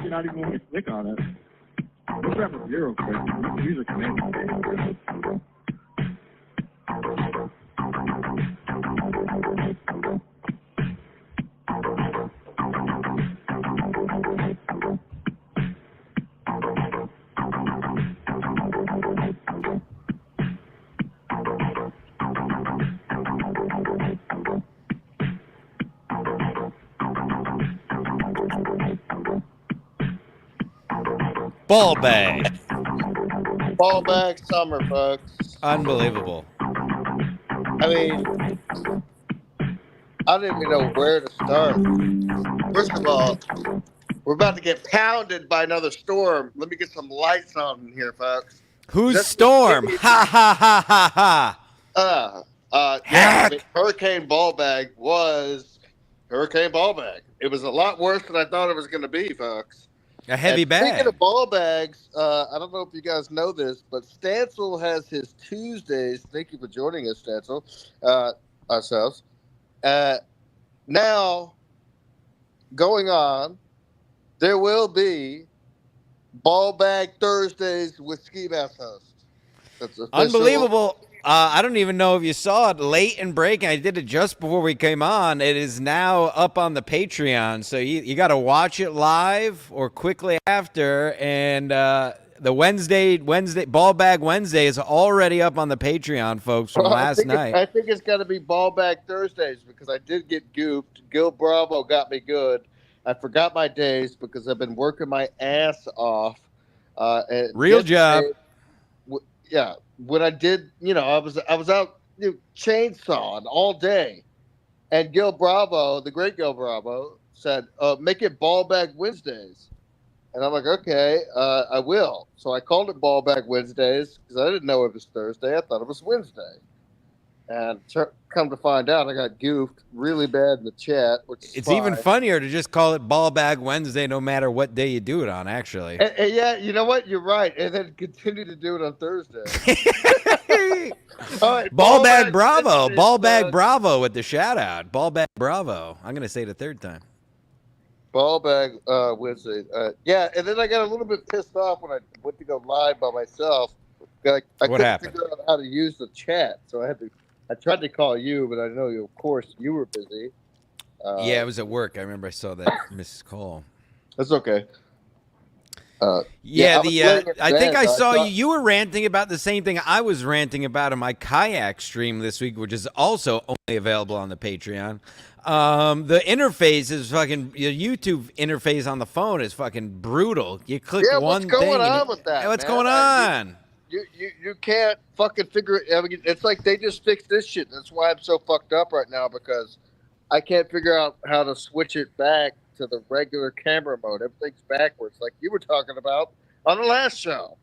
actually not even when we click on it. Let's grab a beer real quick. Music amazing. Ball bag. Ball bag summer, folks. Unbelievable. I mean, I don't even know where to start. First of all, we're about to get pounded by another storm. Let me get some lights on in here, folks. Whose storm? Ha ha ha ha ha. Yeah, I mean, Hurricane Ball Bag was Hurricane Ball Bag. It was a lot worse than I thought it was going to be, folks. A heavy bag. Speaking of ball bags, I don't know if you guys know this, but Stancil has his Tuesdays. Thank you for joining us, Stancil. Ourselves. Now, going on, there will be Ball Bag Thursdays with Ski Mask Host. That's official. Unbelievable. I don't even know if you saw it late in breaking. I did it just before we came on. It is now up on the Patreon. So you got to watch it live or quickly after. And the Wednesday Ball Bag Wednesday is already up on the Patreon, folks, from last night. I think it's got to be Ball Bag Thursdays because I did get gooped. Gil Bravo got me good. I forgot my days because I've been working my ass off. Real job. Yeah. When I did, I was out chainsawing all day, and Gil Bravo, the great Gil Bravo, said, "Make it Ball Bag Wednesdays," and I'm like, "Okay, I will." So I called it Ball Bag Wednesdays because I didn't know it was Thursday. I thought it was Wednesday, and come to find out, I got goofed really bad in the chat. It's even funnier to just call it Ball Bag Wednesday, no matter what day you do it on. Actually, and yeah, you know what? You're right, and then continue to do it on Thursday. All right, Ball Bag Bravo, Ball Bag Bravo with the shout out. Ball Bag Bravo. I'm gonna say it a third time. Ball Bag Wednesday. Yeah, and then I got a little bit pissed off when I went to go live by myself. I couldn't figure out how to use the chat, so I tried to call you, but I know of course you were busy. Yeah, it was at work. I remember I saw that missed call. That's okay. I think I saw you were ranting about the same thing I was ranting about in my kayak stream this week, which is also only available on the Patreon. The interface is fucking, your YouTube interface on the phone is fucking brutal. You click one thing. What's going on with that? What's going on? You can't fucking figure it. I mean, it's like they just fixed this shit. That's why I'm so fucked up right now, because I can't figure out how to switch it back to the regular camera mode. Everything's backwards, like you were talking about on the last show.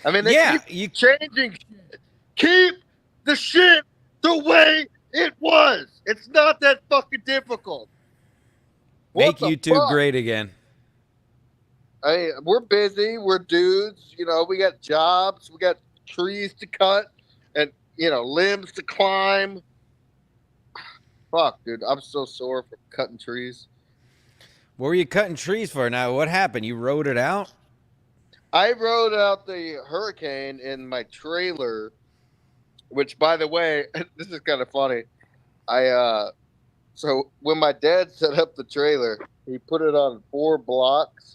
I mean, they keep changing shit. Keep the shit the way it was. It's not that fucking difficult. Make YouTube great again. We're busy. We're dudes. We got jobs. We got trees to cut and, limbs to climb. Fuck, dude. I'm so sore from cutting trees. What were you cutting trees for now? What happened? You rode it out? I rode out the hurricane in my trailer, which, by the way, this is kind of funny. So when my dad set up the trailer, he put it on 4 blocks.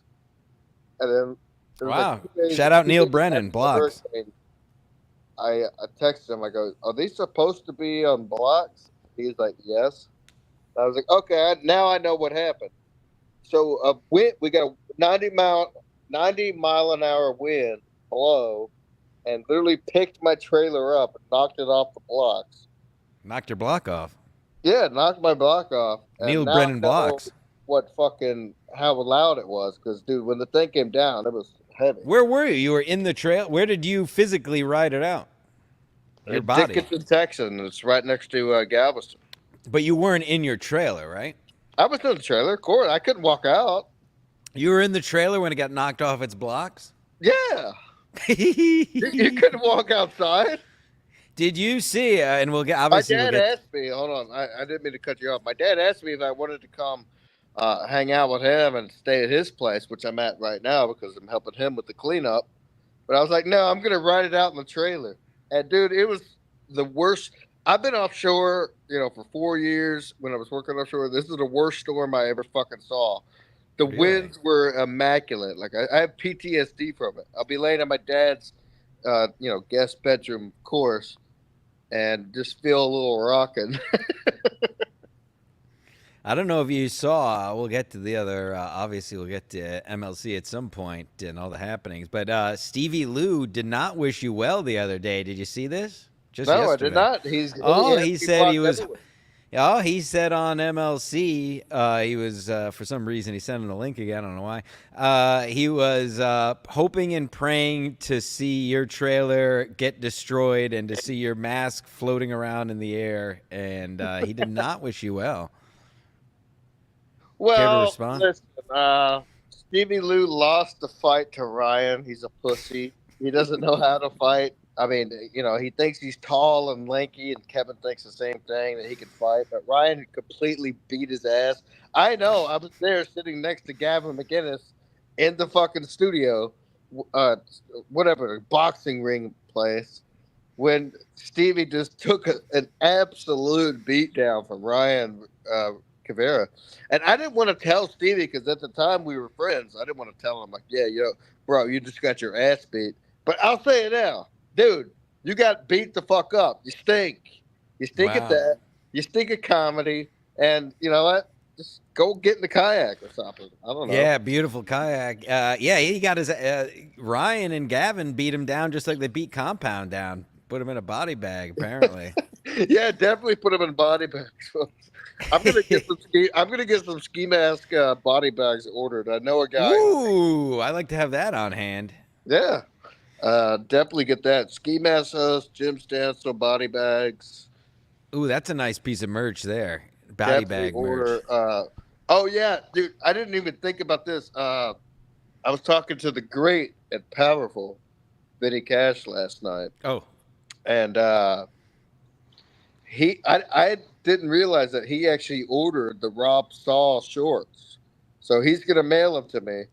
And then, wow. Shout out Neil Brennan, blocks. I texted him. I go, "Are these supposed to be on blocks?" He's like, "Yes." I was like, "Okay, now I know what happened." So we got a 90 mile an hour wind blow, and literally picked my trailer up and knocked it off the blocks. Knocked your block off? Yeah, knocked my block off. Neil Brennan blocks. How loud it was, because dude, when the thing came down, it was heavy. Where were you? You were in the trail. Where did you physically ride it out? Your body. Dickinson, Texas. It's right next to Galveston. But you weren't in your trailer, right? I was in the trailer. Of course, I couldn't walk out. You were in the trailer when it got knocked off its blocks? Yeah. You couldn't walk outside. Did you see? And we'll get obviously. My dad asked me. Hold on, I didn't mean to cut you off. My dad asked me if I wanted to come hang out with him and stay at his place, which I'm at right now because I'm helping him with the cleanup. But I was like, no, I'm gonna ride it out in the trailer. And dude, it was the worst. I've been offshore, for 4 years when I was working offshore. This is the worst storm I ever fucking saw. The Really? winds were immaculate. Like I have PTSD from it. I'll be laying on my dad's, guest bedroom, of course, and just feel a little rocking. I don't know if you saw. We'll get to the other. Obviously, we'll get to MLC at some point and all the happenings. But Stevie Lou did not wish you well the other day. Did you see this? Just No, I yesterday. did not. He said he was. Everywhere. Oh, he said on MLC, he was, for some reason, he sent him the link again. I don't know why. He was hoping and praying to see your trailer get destroyed and to see your mask floating around in the air. And he did not wish you well. Care to Well, respond? listen, Stevie Lou lost the fight to Ryan. He's a pussy. He doesn't know how to fight. I mean, he thinks he's tall and lanky, and Kevin thinks the same thing, that he can fight. But Ryan completely beat his ass. I know. I was there sitting next to Gavin McInnes in the fucking studio, whatever, boxing ring place, when Stevie just took an absolute beatdown from Ryan Caveira. And I didn't want to tell Stevie because at the time we were friends. I didn't want to tell him, like, yeah, bro, you just got your ass beat. But I'll say it now. Dude, you got beat the fuck up. You stink. You stink at that. You stink at comedy. And you know what? Just go get in the kayak or something. I don't know. Yeah, beautiful kayak. He got his Ryan and Gavin beat him down just like they beat Compound down. Put him in a body bag, apparently. Yeah, definitely put him in body bags. I'm gonna get some ski mask body bags ordered. I know a guy. Ooh, I like to have that on hand. Yeah. Definitely get that. Ski masks, Jim Stansel body bags. Ooh, that's a nice piece of merch there. Body bag merch. Oh yeah, dude. I didn't even think about this. I was talking to the great and powerful Vinny Cash last night. Oh. And I didn't realize that he actually ordered the Rob Saul shorts. So he's gonna mail them to me.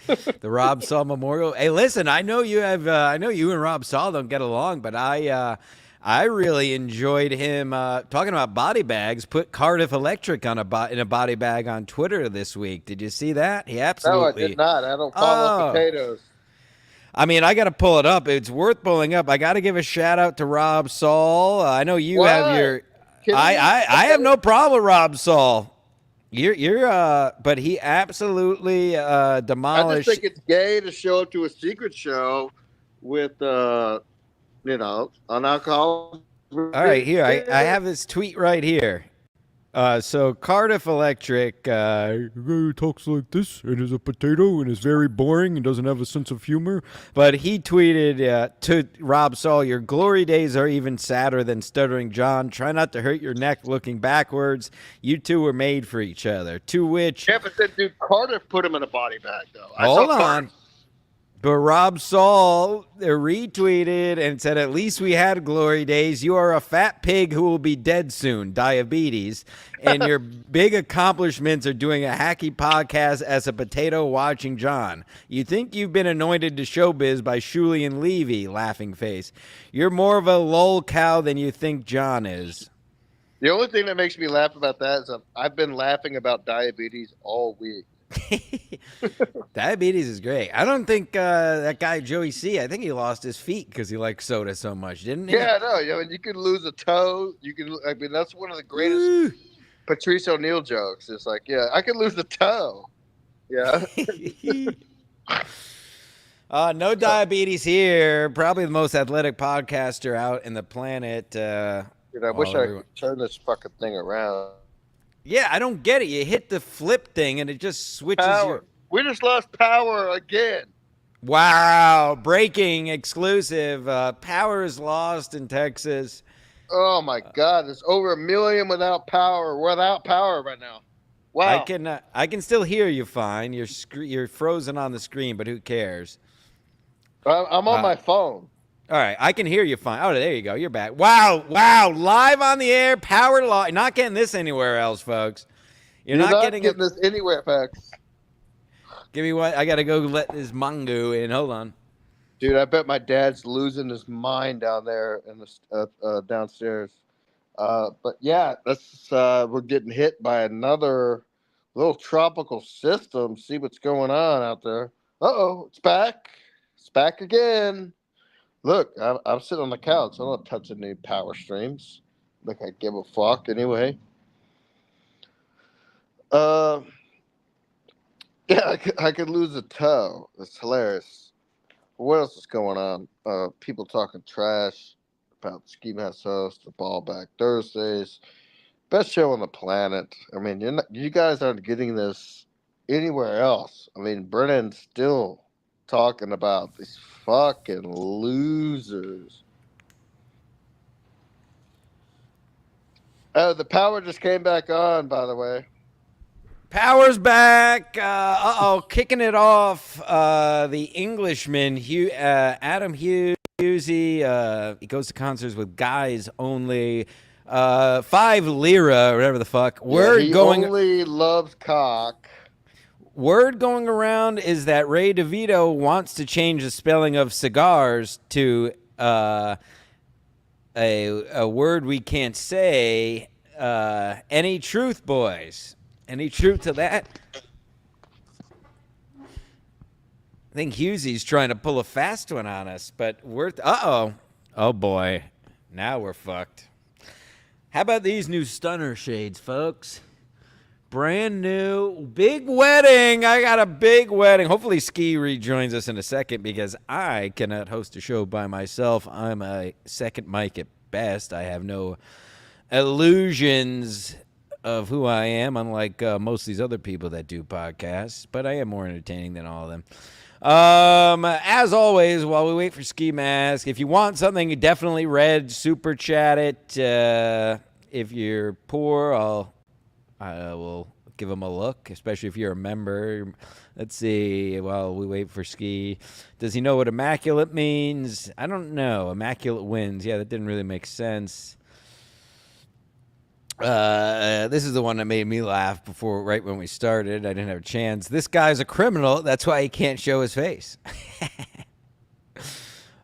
The Rob Saul Memorial. Hey, listen, I know you have. I know you and Rob Saul don't get along, but I really enjoyed him talking about body bags. Put Cardiff Electric in a body bag on Twitter this week. Did you see that? He absolutely. No, I did not. I don't follow potatoes. I mean, I got to pull it up. It's worth pulling up. I got to give a shout out to Rob Saul. I know you have your. I have no problem with Rob Saul. But he absolutely demolished. I just think it's gay to show up to a secret show with, on alcohol. All right, here I have this tweet right here. So Cardiff Electric talks like this and is a potato and is very boring and doesn't have a sense of humor. But he tweeted to Rob Saul, "Your glory days are even sadder than Stuttering John. Try not to hurt your neck looking backwards. You two were made for each other." To which... Yeah, but then, dude, Cardiff put him in a body bag, though. Hold on. But Rob Saul retweeted and said, "At least we had glory days. You are a fat pig who will be dead soon, diabetes. And your big accomplishments are doing a hacky podcast as a potato watching John. You think you've been anointed to showbiz by Shuley and Levy, laughing face. You're more of a lol cow than you think John is." The only thing that makes me laugh about that is I've been laughing about diabetes all week. Diabetes is great. I don't think that guy Joey C. I think he lost his feet because he liked soda so much, didn't he? Yeah, no. You could lose a toe. That's one of the greatest Patrice O'Neill jokes. It's like, yeah, I could lose a toe. Yeah. No diabetes here. Probably the most athletic podcaster out in the planet. Dude, I wish I could turn this fucking thing around. Yeah, I don't get it. You hit the flip thing and it just switches. Power. We just lost power again. Wow. Breaking exclusive. Power is lost in Texas. Oh, my God. There's over 1 million without power. We're without power right now. Wow. I can still hear you fine. You're frozen on the screen, but who cares? I'm on my phone. All right, I can hear you fine. Oh, there you go. You're back. Wow, live on the air, power law. Not getting this anywhere else, folks. You're not getting this anywhere, Fax. Give me what? I got to go let this mango in. Hold on. Dude, I bet my dad's losing his mind down there in the downstairs. But yeah, we're getting hit by another little tropical system. See what's going on out there. Uh-oh, it's back. It's back again. Look, I'm sitting on the couch. I'm not touching any power streams. Look, I give a fuck anyway. Yeah, I could lose a toe. It's hilarious. What else is going on? People talking trash about Ski Mask host, the Ball Back Thursdays. Best show on the planet. I mean, you guys aren't getting this anywhere else. I mean, Brennan's still talking about these fucking losers. Oh, the power just came back on, by the way. Power's back. Kicking it off. The Englishman, Adam Hughes. He goes to concerts with guys only. 5 lira, or whatever the fuck. He only loves cock. Word going around is that Ray DeVito wants to change the spelling of cigars to a word we can't say. Any truth, boys? Any truth to that? I think Hughesy's trying to pull a fast one on us, but oh boy, now we're fucked. How about these new stunner shades, folks? Brand new, big wedding. I got a big wedding. Hopefully Ski rejoins us in a second because I cannot host a show by myself. I'm a second mic at best. I have no illusions of who I am, unlike most of these other people that do podcasts, but I am more entertaining than all of them. As always, while we wait for Ski Mask, if you want something you definitely read, super chat it. If you're poor, I will give them a look, especially if you're a member. Let's see, while we wait for Ski. Does he know what immaculate means? I don't know. Immaculate wins. Yeah, that didn't really make sense. This is the one that made me laugh right when we started. I didn't have a chance. This guy's a criminal. That's why he can't show his face.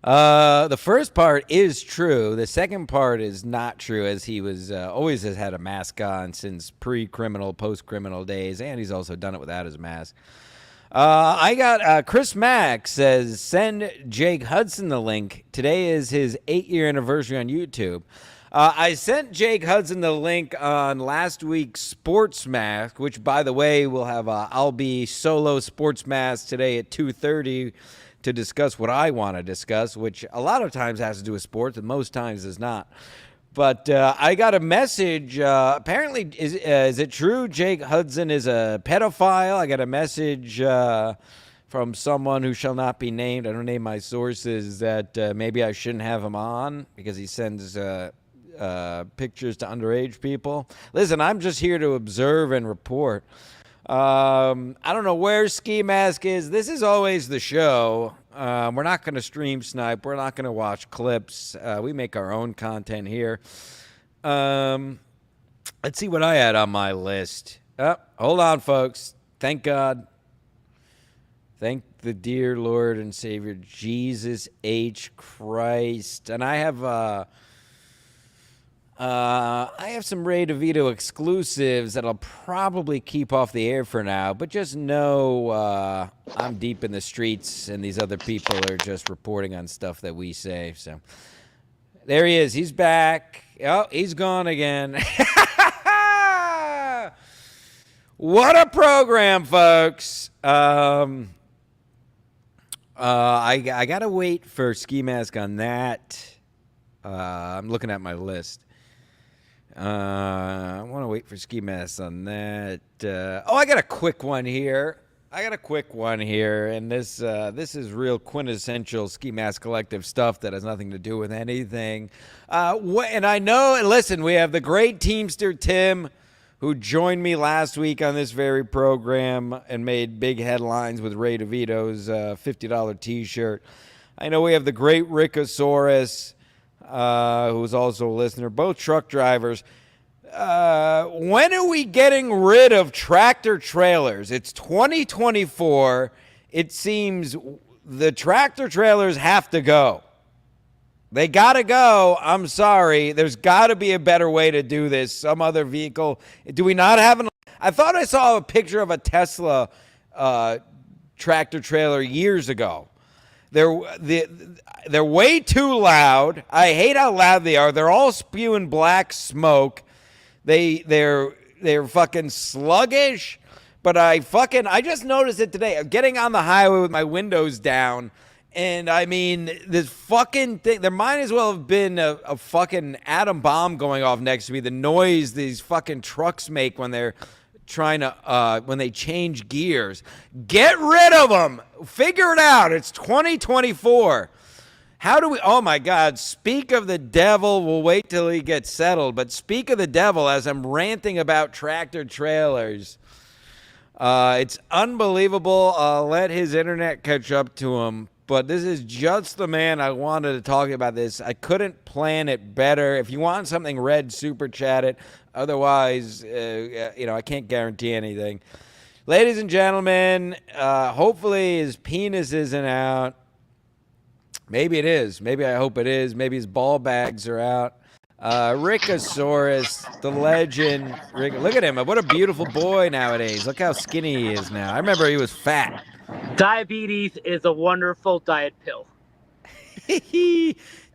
The first part is true. The second part is not true, as he was always has had a mask on since pre-criminal, post-criminal days, and he's also done it without his mask. I got Chris Mack says, send Jake Hudson the link. Today is his 8-year anniversary on YouTube. I sent Jake Hudson the link on last week's Sports Mask, which, by the way, will have I'll be solo Sports Mask today at 2:30 to discuss what I want to discuss, which a lot of times has to do with sports and most times does not. But I got a message. Apparently, is it true Jake Hudson is a pedophile? I got a message from someone who shall not be named. I don't name my sources that maybe I shouldn't have him on because he sends pictures to underage people. Listen, I'm just here to observe and report. I don't know where Ski Mask is. This is always the show. We're not going to stream snipe. We're not going to watch clips. We make our own content here. Let's see what I had on my list. Hold on, folks. Thank God. Thank the dear Lord and Savior Jesus H. Christ. And I have some Ray DeVito exclusives that I'll probably keep off the air for now, but just know I'm deep in the streets and these other people are just reporting on stuff that we say. So there he is. He's back. Oh, he's gone again. What a program, folks. I got to wait for Ski Mask on that. I'm looking at my list. I want to wait for Ski Mask on that. I got a quick one here. And this is real quintessential Ski Mask Collective stuff that has nothing to do with anything. And I know, and listen, we have the great Teamster Tim, who joined me last week on this very program and made big headlines with Ray DeVito's $50 T-shirt. I know we have the great Rickasaurus, who's also a listener, both truck drivers. When are we getting rid of tractor trailers? It's 2024. It seems the tractor trailers have to go. They got to go. I'm sorry. There's got to be a better way to do this. Some other vehicle. Do we not have an? I thought I saw a picture of a Tesla tractor trailer years ago. They're way too loud. I hate how loud they are. They're all spewing black smoke. They're fucking sluggish. But I just noticed it today. I'm getting on the highway with my windows down. And I mean, this fucking thing, there might as well have been a fucking atom bomb going off next to me. The noise these fucking trucks make when they're trying to, when they change gears. Get rid of them. Figure it out. It's 2024. How do we, oh my God, speak of the devil. We'll wait till he gets settled. But speak of the devil as I'm ranting about tractor trailers. It's unbelievable. I'll let his internet catch up to him. But this is just the man I wanted to talk about this. I couldn't plan it better. If you want something red, super chat it. Otherwise, I can't guarantee anything. Ladies and gentlemen, hopefully his penis isn't out. Maybe it is. Maybe I hope it is. Maybe his ball bags are out. Rickasaurus, the legend. Look at him. What a beautiful boy nowadays. Look how skinny he is now. I remember he was fat. Diabetes is a wonderful diet pill.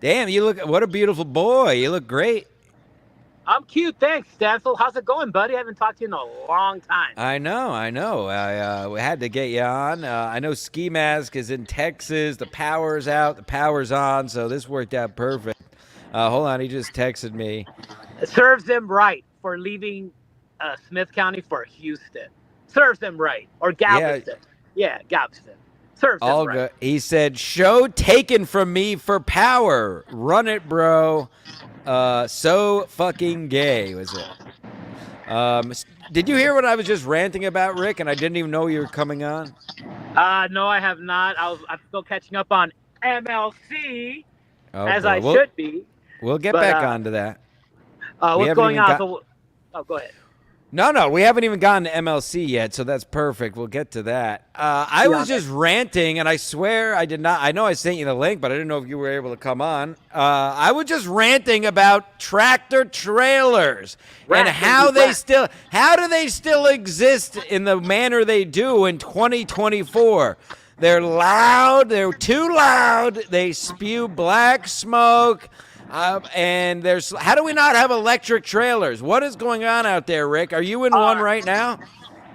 Damn, you look, what a beautiful boy. You look great. I'm cute, thanks, Stancil. How's it going, buddy? I haven't talked to you in a long time. I know. We had to get you on. I know Ski Mask is in Texas. The power's out. The power's on. So this worked out perfect. Hold on. He just texted me. It serves them right for leaving Smith County for Houston. Serves them right. Or Galveston. Yeah, Galveston. Serves them all right. Good. He said, show taken from me for power. Run it, bro. So fucking gay was it. Did you hear what I was just ranting about, Rick? And I didn't even know you were coming on. No, I have not. I'm still catching up on MLC as I should be. We'll get back onto that. What's going on? Go ahead. No, we haven't even gotten to MLC yet, so that's perfect. We'll get to that. I was just ranting, and I swear I did not. I know I sent you the link, but I didn't know if you were able to come on. I was just ranting about tractor trailers and how do they still exist in the manner they do in 2024. They're loud. They're too loud. They spew black smoke. And how do we not have electric trailers? What is going on out there, Rick? Are you in one right now?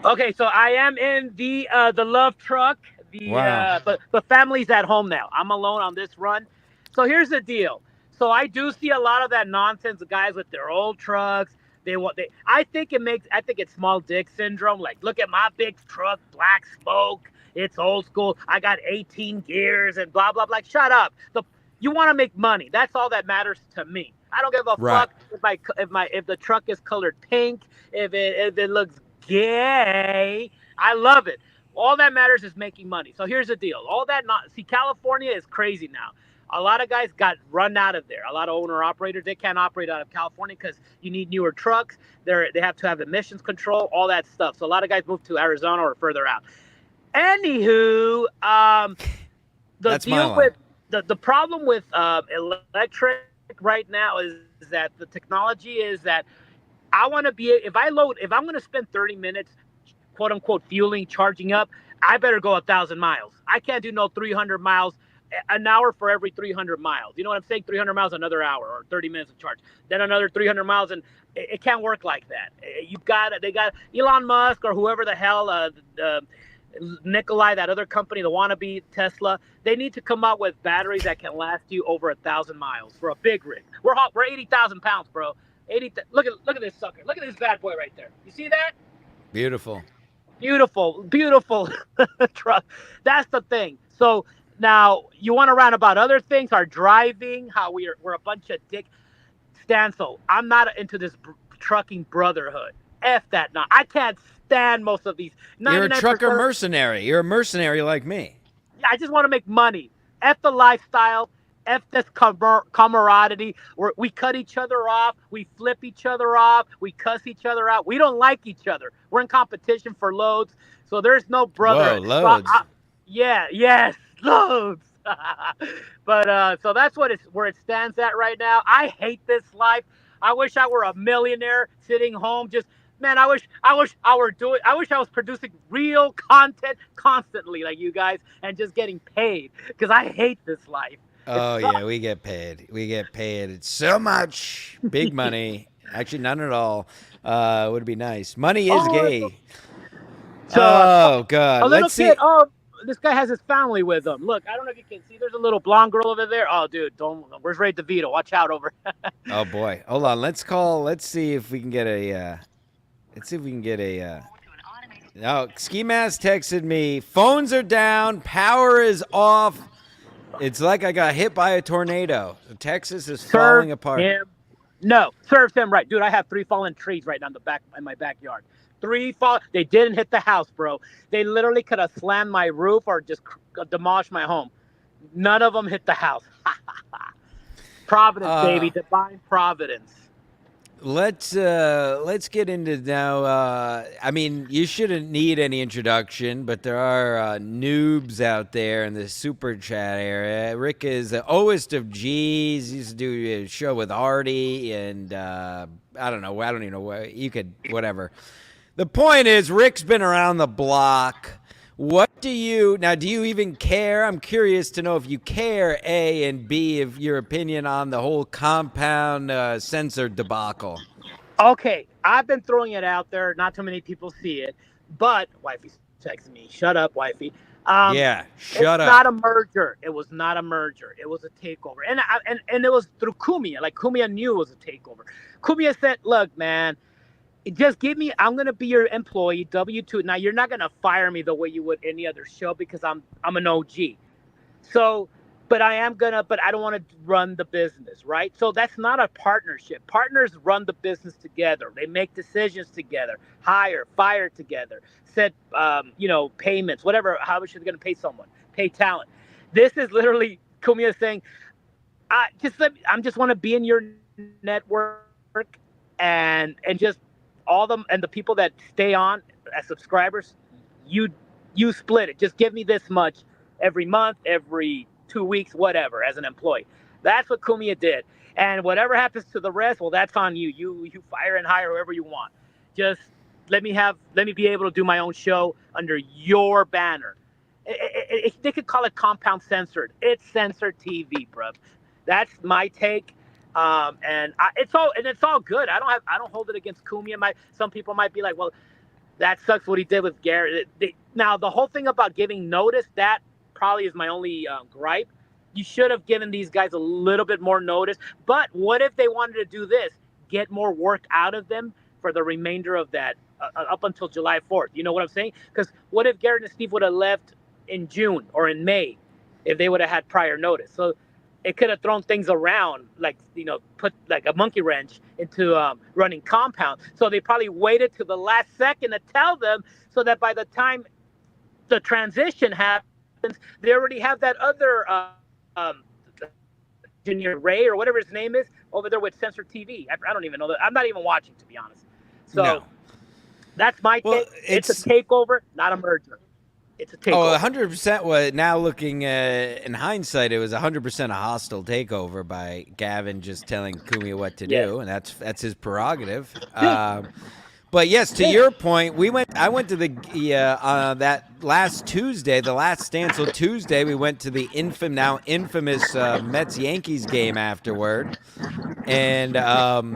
Okay, so I am in the love truck. But family's at home now. I'm alone on this run. So here's the deal. So I do see a lot of that nonsense. The guys with their old trucks. I think it's small dick syndrome. Like, look at my big truck, black smoke. It's old school. I got 18 gears and blah blah blah. Like, shut up. You want to make money. That's all that matters to me. I don't give a fuck if the truck is colored pink, if it looks gay. I love it. All that matters is making money. So here's the deal. California is crazy now. A lot of guys got run out of there. A lot of owner operators, they can't operate out of California because you need newer trucks. They have to have emissions control, all that stuff. So a lot of guys move to Arizona or further out. Anywho, The problem with electric right now is that the technology is that I want to be, if I'm going to spend 30 minutes, quote unquote, fueling, charging up, I better go 1,000 miles. I can't do no 300 miles, an hour for every 300 miles. You know what I'm saying? 300 miles, another hour or 30 minutes of charge. Then another 300 miles. And it can't work like that. They got Elon Musk or whoever the hell, Nikolai, that other company, the wannabe Tesla, they need to come out with batteries that can last you over 1,000 miles for a big rig. We're 80,000 pounds, bro. Look at this sucker. Look at this bad boy right there. You see that? Beautiful truck. That's the thing. So now you want to rant about other things, our driving, how we're a bunch of dick. Stancil, I'm not into this trucking brotherhood. F that. Now I can't stand most of these. You're a trucker mercenary. You're a mercenary like me. Yeah, I just want to make money. F the lifestyle. F this camaraderie. We cut each other off. We flip each other off. We cuss each other out. We don't like each other. We're in competition for loads. So there's no Whoa, brotherhood. loads. Yeah, yes, loads. But so that's where it stands at right now. I hate this life. I wish I were a millionaire sitting home just man, I wish I was producing real content constantly like you guys and just getting paid because I hate this life. Oh yeah, we get paid. We get paid. It's so much big money. Actually, none at all. Would be nice. Money is gay. Oh God. A little Let's see. kid. Oh, this guy has his family with him. Look, I don't know if you can see. There's a little blonde girl over there. Oh, dude, don't. Where's Ray DeVito? Watch out over. Oh boy. Hold on. Let's see if we can get a. Let's see if we can get a. No, Ski Mask texted me. Phones are down. Power is off. It's like I got hit by a tornado. Texas is falling apart. No, serves him right, dude. I have 3 fallen trees right now in my backyard. 3 fall. They didn't hit the house, bro. They literally could have slammed my roof or just demolished my home. None of them hit the house. Providence, baby, divine providence. Let's get into now. I mean, you shouldn't need any introduction, but there are noobs out there in the super chat area. Rick is the oest of G's. He used to do a show with Artie, and I don't know. I don't even know what you could. Whatever. The point is, Rick's been around the block. What do you even care? I'm curious to know if you care, A, and B, if your opinion on the whole compound sensor debacle. Okay, I've been throwing it out there. Not too many people see it, but wifey's texting me. Shut up, wifey. Yeah, shut up. It's not a merger. It was not a merger. It was a takeover, and it was through Kumia. Like Kumia knew it was a takeover. Kumia said, "Look, man." Just give me. I'm gonna be your employee, W-2. Now you're not gonna fire me the way you would any other show because I'm an OG. So, but I don't want to run the business, right? So that's not a partnership. Partners run the business together. They make decisions together, hire, fire together, set payments, whatever. How much you're gonna pay someone, pay talent. This is literally Kumia saying, I just want to be in your network and just. All them and the people that stay on as subscribers, you split it. Just give me this much every month, every 2 weeks, whatever, as an employee. That's what Kumia did. And whatever happens to the rest, well, that's on you. You fire and hire whoever you want. Just let me be able to do my own show under your banner. They could call it compound censored. It's censored TV, bruv. That's my take. It's all good. I don't hold it against Kumia. Some people might be like, well, that sucks what he did with Garrett. Now the whole thing about giving notice, that probably is my only gripe. You should have given these guys a little bit more notice. But what if they wanted to do this? Get more work out of them for the remainder of that up until July 4th. You know what I'm saying? Because what if Garrett and Steve would have left in June or in May if they would have had prior notice? So it could have thrown things around, put like a monkey wrench into running compound. So they probably waited to the last second to tell them so that by the time the transition happens, they already have that other engineer Ray or whatever his name is over there with Censor TV. I don't even know that. I'm not even watching, to be honest. So that's my take. It's a takeover, not a merger. It's a takeover. 100% was now looking in hindsight, it was 100% a hostile takeover by Gavin just telling Kumia what to do, and that's his prerogative. But yes, to your point, I went to the that last Tuesday, the last Stancil Tuesday. We went to the infamous Mets Yankees game afterward, and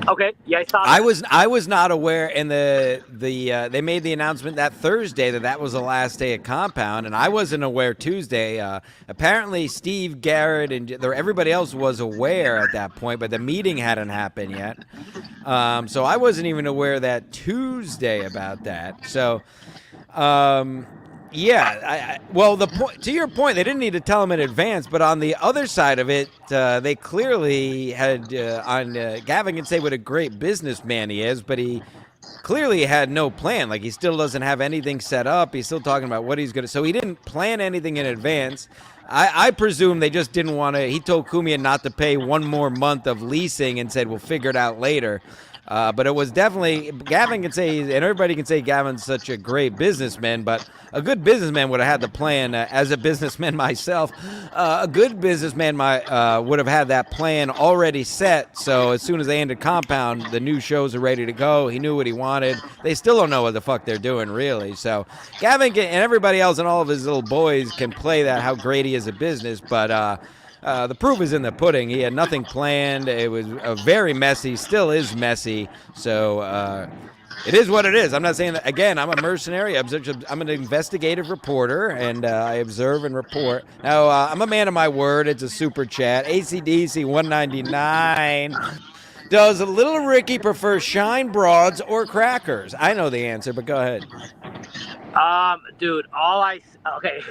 okay, yeah, I saw that. I was not aware, and they made the announcement that Thursday that was the last day of compound, and I wasn't aware Tuesday. Apparently, Steve, Garrett, and everybody else was aware at that point, but the meeting hadn't happened yet. So I wasn't even aware that Tuesday about that. So, to your point, they didn't need to tell him in advance. But on the other side of it, they clearly had Gavin can say what a great businessman he is, but he clearly had no plan. Like, he still doesn't have anything set up. He's still talking about what he's going to. So he didn't plan anything in advance. I presume they just didn't want to. He told Cumia not to pay one more month of leasing and said, we'll figure it out later. But it was definitely, Gavin can say, and everybody can say Gavin's such a great businessman, but a good businessman would have had the plan. As a businessman myself, a good businessman would have had that plan already set. So as soon as they ended Compound, the new shows are ready to go. He knew what he wanted. They still don't know what the fuck they're doing, really. So Gavin and everybody else and all of his little boys can play that, how great he is at business, but the proof is in the pudding. He had nothing planned. It was very messy, still is messy. So it is what it is. I'm not saying that, again, I'm a mercenary. I'm an investigative reporter, and I observe and report. Now, I'm a man of my word. It's a super chat. ACDC 199. Does Little Ricky prefer Shine Broads or crackers? I know the answer, but go ahead. Dude, okay.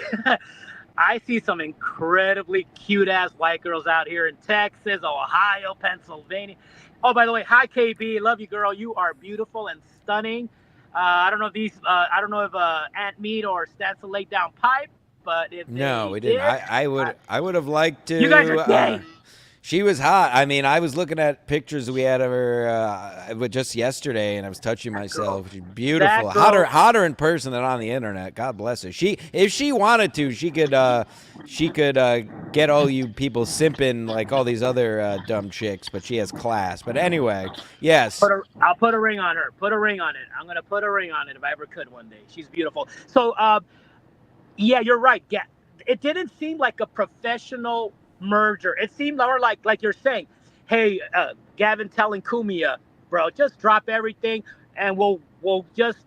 I see some incredibly cute-ass white girls out here in Texas, Ohio, Pennsylvania. Oh, by the way, hi, KB. Love you, girl. You are beautiful and stunning. I don't know if Aunt Mead or Stanza laid down pipe, but if no, we didn't. I would have liked to. You guys are gay. She was hot. I mean, I was looking at pictures we had of her just yesterday, and I was touching myself. She's beautiful, hotter in person than on the internet. God bless her. If she wanted to, she could get all you people simping like all these other dumb chicks. But she has class. But anyway, yes. I'll put a ring on her. Put a ring on it. I'm gonna put a ring on it if I ever could one day. She's beautiful. So, yeah, you're right. Yeah, it didn't seem like a professional merger. It seemed more like you're saying, hey, Gavin telling Cumia, bro, just drop everything and we'll just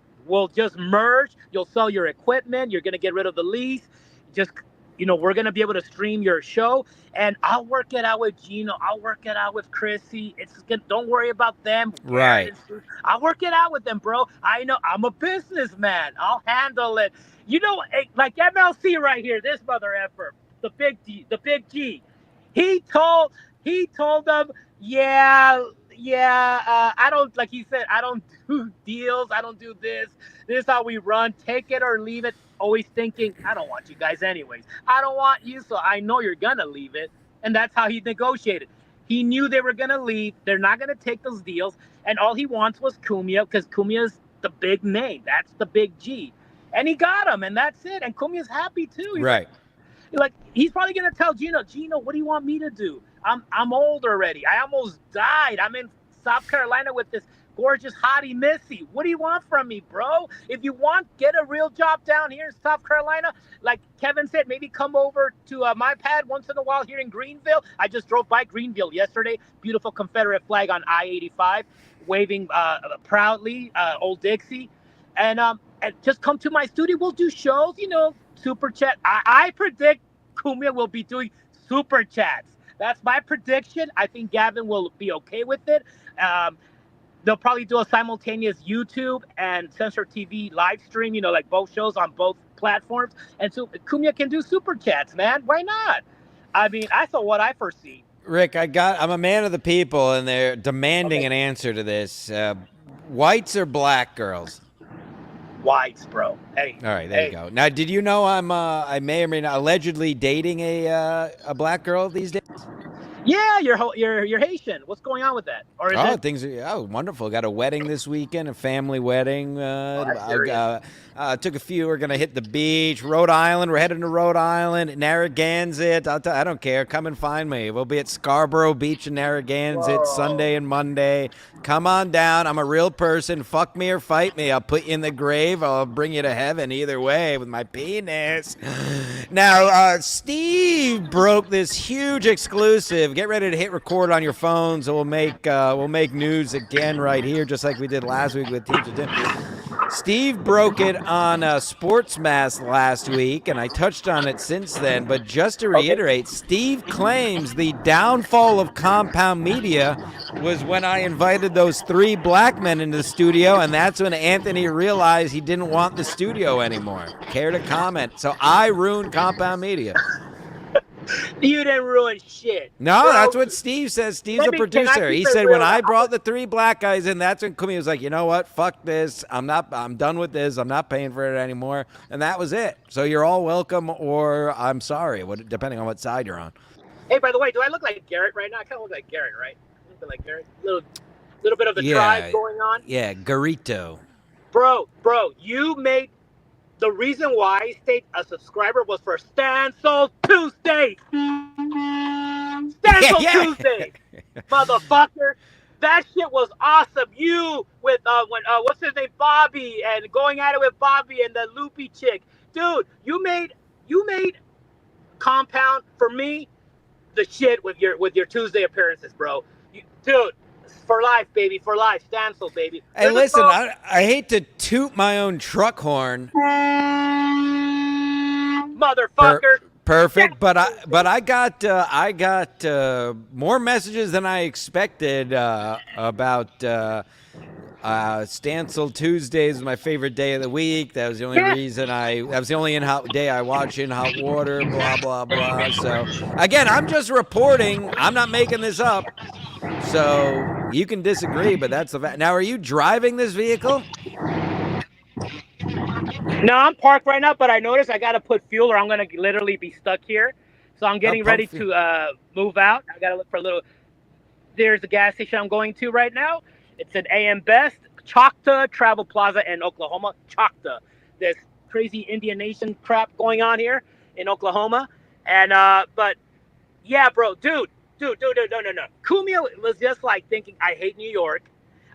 merge. You'll sell your equipment. You're gonna get rid of the lease. Just, we're gonna be able to stream your show, and I'll work it out with Gino. I'll work it out with Chrissy. Don't worry about them. Right. I'll work it out with them, bro. I know I'm a businessman. I'll handle it. Like MLC right here, this mother effer. The big G. He told them, I don't, like he said, I don't do deals. I don't do this. This is how we run. Take it or leave it. Always thinking, I don't want you guys anyways. I don't want you, so I know you're going to leave it. And that's how he negotiated. He knew they were going to leave. They're not going to take those deals. And all he wants was Cumia, because Cumia's the big name. That's the big G. And he got him, and that's it. And Cumia's happy, too. Right. Like, he's probably gonna tell Gino, what do you want me to do? I'm old already. I almost died. I'm in South Carolina with this gorgeous hottie Missy. What do you want from me, bro? If you want, get a real job down here in South Carolina. Like Kevin said, maybe come over to my pad once in a while here in Greenville. I just drove by Greenville yesterday. Beautiful Confederate flag on I-85, waving proudly, Old Dixie. And just come to my studio. We'll do shows, super chat. I predict Cumia will be doing super chats. That's my prediction. I think Gavin will be okay with it. They'll probably do a simultaneous YouTube and Censor TV live stream, like both shows on both platforms. And so Cumia can do super chats, man. Why not? I mean, I saw what I foresee. Rick, I'm a man of the people, and they're demanding an answer to this. Whites or black girls? Whites, bro. Hey. All right, there you go. Now, did you know I may or may not allegedly dating a black girl these days? Yeah, you're Haitian. What's going on with that? Or is things are wonderful. Got a wedding this weekend, a family wedding. Took a few. We're gonna hit the beach, Rhode Island. We're heading to Rhode Island, Narragansett. I don't care. Come and find me. We'll be at Scarborough Beach in Narragansett Sunday and Monday. Come on down. I'm a real person. Fuck me or fight me. I'll put you in the grave. I'll bring you to heaven either way with my penis. Now, Steve broke this huge exclusive. Get ready to hit record on your phones, and we'll make news again right here, just like we did last week with Teacher Tim. Steve broke it on Sports Mass last week, and I touched on it since then. But just to reiterate, Steve claims the downfall of Compound Media was when I invited those 3 black men into the studio, and that's when Anthony realized he didn't want the studio anymore. Care to comment? So I ruined Compound Media. You didn't ruin shit. No, bro. that's what Steve says. Steve's a producer. He said when I brought the 3 black guys in, that's when Kumi was like, you know what? Fuck this. I'm done with this. I'm not paying for it anymore. And that was it. So you're all welcome, or I'm sorry, depending on what side you're on. Hey, by the way, do I look like Garrett right now? I kind of look like Garrett, right? I look like Garrett. Little bit of the tribe going on. Yeah, Garrito. Bro, you made the reason why I stayed a subscriber was for Stancil Tuesday. Stancil Tuesday, motherfucker. That shit was awesome. You with what's his name, Bobby, and going at it with Bobby and the loopy chick, dude. You made Compound for me the shit with your Tuesday appearances, bro. Dude. For life, baby. For life. Stancil, baby. Hey, listen, I hate to toot my own truck horn. Motherfucker. Perfect, but I got more messages than I expected about Stancil Tuesdays is my favorite day of the week. That was the only reason that was the only day I watch In Hot Water, blah, blah, blah. So, again, I'm just reporting. I'm not making this up. So, you can disagree, but that's the fact. Now, are you driving this vehicle? No, I'm parked right now, but I noticed I got to put fuel or I'm going to literally be stuck here. So, I'm getting ready to move out. I got to look for a little. There's a gas station I'm going to right now. It's an AM Best, Choctaw Travel Plaza in Oklahoma. Choctaw. There's crazy Indian Nation crap going on here in Oklahoma. And, but, yeah, bro, dude, no. Kumio was just like thinking, I hate New York.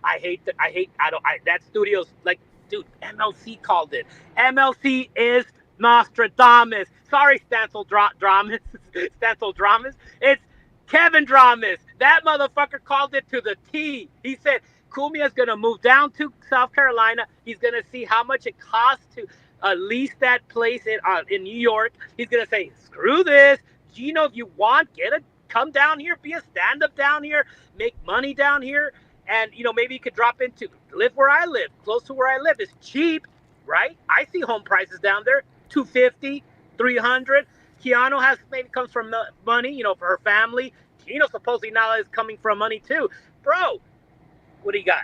That studio's like, dude, MLC called it. MLC is Nostradamus. Sorry, Stancil Dramas. Stancil Dramas. It's Kevin Dramas. That motherfucker called it to the T. He said, Kumia's going to move down to South Carolina. He's going to see how much it costs to lease that place in New York. He's going to say, screw this. Gino, if you want, come down here, be a stand-up down here, make money down here. And, maybe you could drop into, live where I live, close to where I live. It's cheap, right? I see home prices down there, $250, $300. Keanu comes from money, for her family. Gino supposedly now is coming from money too. Bro, what do you got?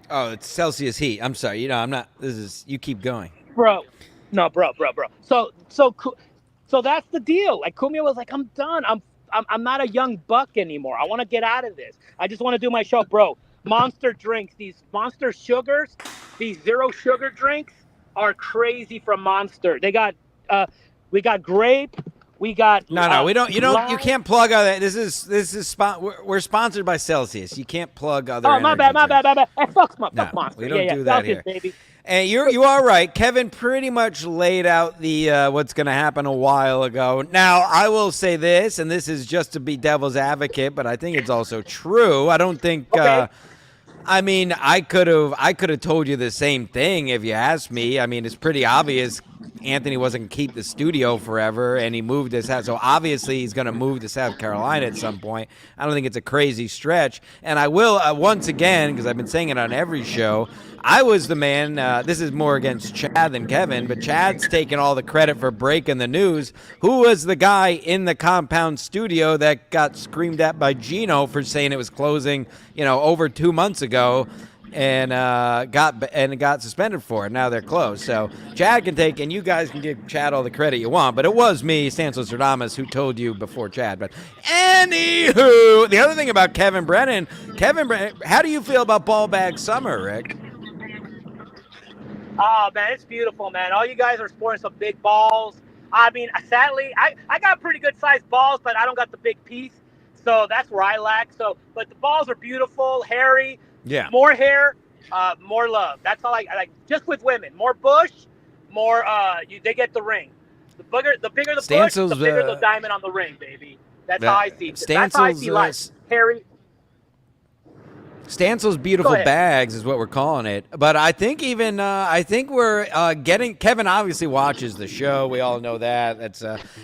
Oh, it's Celsius heat. I'm sorry. I'm not. You keep going. Bro. No, bro. So that's the deal. Like Kumia was like, I'm done. I'm not a young buck anymore. I want to get out of this. I just want to do my show, bro. Monster drinks, these Monster sugars, these zero sugar drinks are crazy from Monster. They got, we got grape. We got no. We don't. You can't plug other. This is we're sponsored by Celsius. You can't plug other. Oh, my bad. Hey, fuck Monster. We don't do that Celsius, here. Baby. And you are right. Kevin pretty much laid out the what's going to happen a while ago. Now I will say this, and this is just to be devil's advocate, but I think it's also true. I don't think. Okay. I could have told you the same thing if you asked me. I mean, it's pretty obvious Anthony wasn't going to keep the studio forever, and he moved this out. So obviously he's going to move to South Carolina at some point. I don't think it's a crazy stretch. And I will, once again, because I've been saying it on every show, I was the man, this is more against Chad than Kevin, but Chad's taking all the credit for breaking the news. Who was the guy in the compound studio that got screamed at by Gino for saying it was closing, over 2 months ago? And got suspended for it. Now they're closed. So Chad can take, and you guys can give Chad all the credit you want, but it was me, Stancil Stradamus, who told you before Chad. But anywho, the other thing about Kevin Brennan, how do you feel about Ball Bag Summer, Rick? Oh, man, it's beautiful, man. All you guys are sporting some big balls. I mean, sadly, I got pretty good sized balls, but I don't got the big piece. So that's where I lack. But the balls are beautiful, hairy. Yeah. More hair, more love. That's all I like. Just with women, more bush, more. They get the ring. The bigger the bush, the bigger the diamond on the ring, baby. That's how I see. That's how I see life. Hairy. Stancil's beautiful bags is what we're calling it. But I think we're getting. Kevin obviously watches the show. We all know that.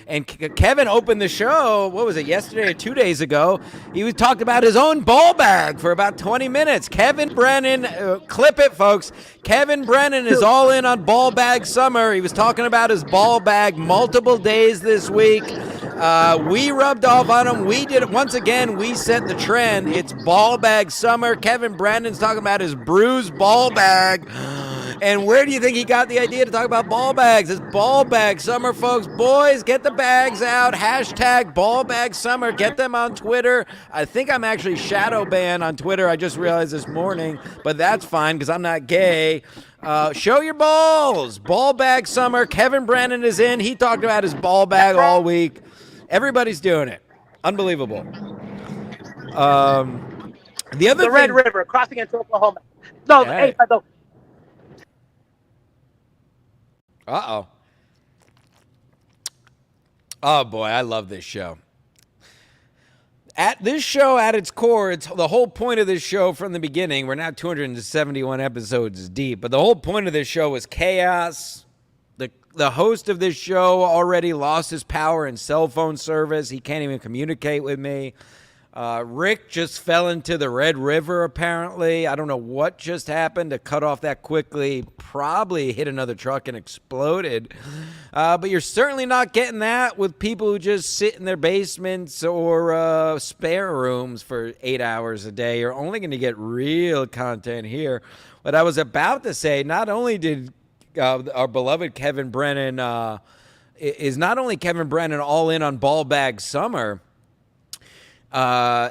And Kevin opened the show. What was it, yesterday or 2 days ago? He talked about his own ball bag for about 20 minutes. Kevin Brennan, clip it, folks. Kevin Brennan is all in on Ball Bag Summer. He was talking about his ball bag multiple days this week. We rubbed off on him. We did it once again. We set the trend. It's ball bag summer. Kevin Brandon's talking about his bruised ball bag. And where do you think he got the idea to talk about ball bags? It's ball bag summer, folks. Boys, get the bags out. Hashtag ball bag summer. Get them on Twitter. I think I'm actually shadow banned on Twitter. I just realized this morning, but that's fine because I'm not gay. Show your balls. Ball bag summer. Kevin Brandon is in. He talked about his ball bag all week. Everybody's doing it. Unbelievable. The other Red River crossing into Oklahoma. No, hey, Uh-oh. Oh, boy, I love this show. At this show, at its core, it's the whole point of this show from the beginning. We're now 271 episodes deep, but the whole point of this show was chaos. The host of this show already lost his power in cell phone service. He can't even communicate with me. Rick just fell into the Red River, apparently. I don't know what just happened to cut off that quickly. Probably hit another truck and exploded. But you're certainly not getting that with people who just sit in their basements or spare rooms for 8 hours a day. You're only going to get real content here. What I was about to say, not only did our beloved Kevin Brennan, is not only Kevin Brennan all in on ball bag summer,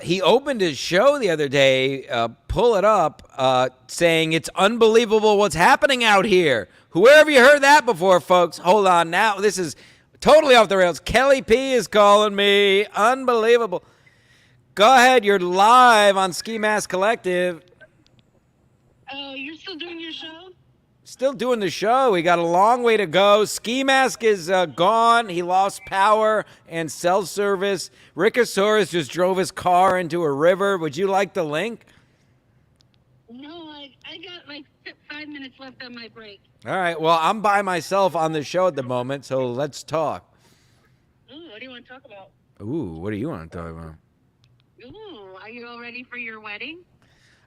he opened his show the other day, pull it up, saying it's unbelievable what's happening out here. Where have you heard that before, folks? Hold on now. This is totally off the rails. Kelly P is calling me. Unbelievable. Go ahead. You're live on Ski Mask Collective. Oh, you're still doing your show? Still doing the show. We got a long way to go. Ski Mask is gone. He lost power and cell service. Rickasaurus just drove his car into a river. Would you like the link? No, I got like 5 minutes left on my break. All right. Well, I'm by myself on the show at the moment, so let's talk. Ooh, what do you want to talk about? Ooh, what do you want to talk about? Ooh, are you all ready for your wedding?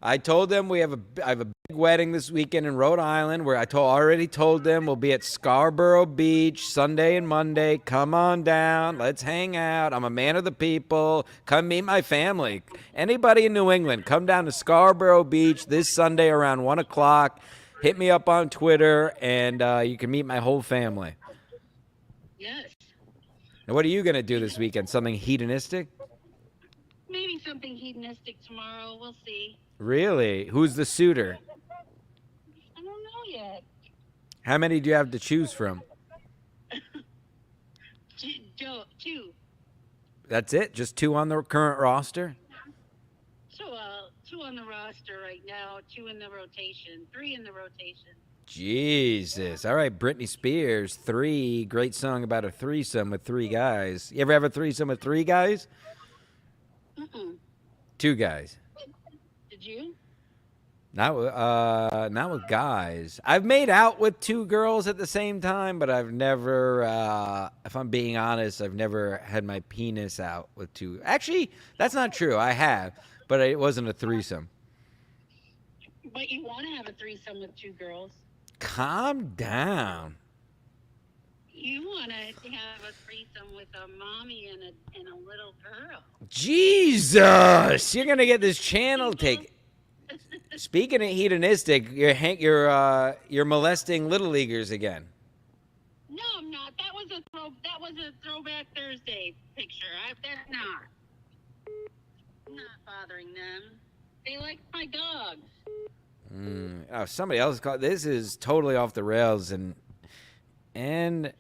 I told them I have a big wedding this weekend in Rhode Island where I already told them we'll be at Scarborough Beach Sunday and Monday. Come on down. Let's hang out. I'm a man of the people. Come meet my family. Anybody in New England, come down to Scarborough Beach this Sunday around 1 o'clock. Hit me up on Twitter, and you can meet my whole family. Yes. Now, what are you going to do this weekend? Something hedonistic? Maybe something hedonistic tomorrow. We'll see. Really? Who's the suitor? I don't know yet. How many do you have to choose from? Two. That's it? Just 2 on the current roster? Two on the roster right now, 2 in the rotation, 3 in the rotation. Jesus. All right, Britney Spears, 3. Great song about a threesome with 3 guys. You ever have a threesome with 3 guys? Mm-mm. 2 guys. Did you? Not with guys. I've made out with 2 girls at the same time, but I've never, if I'm being honest, I've never had my penis out with 2. Actually, that's not true. I have, but it wasn't a threesome. But you want to have a threesome with 2 girls. Calm down. You want to have a threesome with a mommy and a little girl. Jesus, you're gonna get this channel taken. Speaking of hedonistic, you're molesting little leaguers again. No, I'm not. That was a throwback Thursday picture. That's not. I'm not bothering them. They like my dogs. Oh, somebody else called. This is totally off the rails, and Someone else